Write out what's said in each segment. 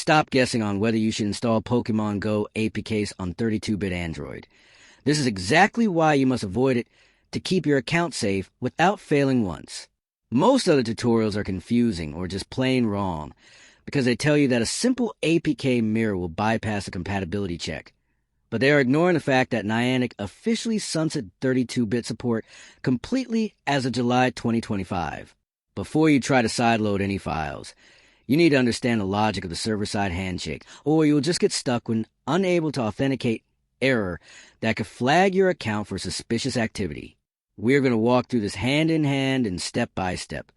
stop guessing on whether you should install Pokémon Go APKs on 32-bit Android. This is exactly why you must avoid it to keep your account safe without failing once. Most other tutorials are confusing or just plain wrong because they tell you that a simple APK mirror will bypass a compatibility check. But they are ignoring the fact that Niantic officially sunset 32-bit support completely as of July 2025. Before you try to sideload any files, you need to understand the logic of the server-side handshake, or you'll just get stuck when unable to authenticate error that could flag your account for suspicious activity. We're going to walk through this hand in hand and step by step,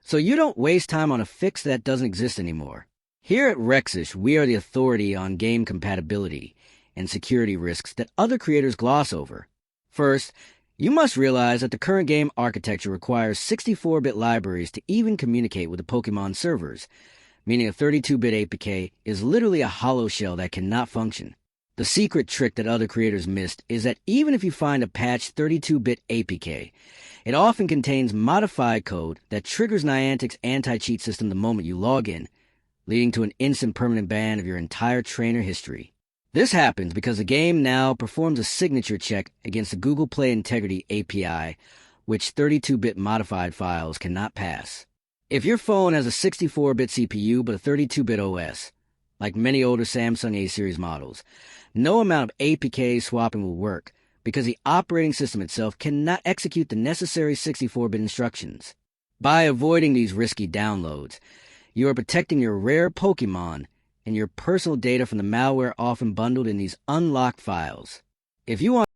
so you don't waste time on a fix that doesn't exist anymore. Here at Rexish, we are the authority on game compatibility and security risks that other creators gloss over. First, you must realize that the current game architecture requires 64-bit libraries to even communicate with the Pokémon servers, meaning a 32-bit APK is literally a hollow shell that cannot function. The secret trick that other creators missed is that even if you find a patched 32-bit APK, it often contains modified code that triggers Niantic's anti-cheat system the moment you log in, leading to an instant permanent ban of your entire trainer history. This happens because the game now performs a signature check against the Google Play Integrity API, which 32-bit modified files cannot pass. If your phone has a 64-bit CPU but a 32-bit OS, like many older Samsung A-series models, no amount of APK swapping will work because the operating system itself cannot execute the necessary 64-bit instructions. By avoiding these risky downloads, you are protecting your rare Pokémon and your personal data from the malware often bundled in these unlocked files. If you want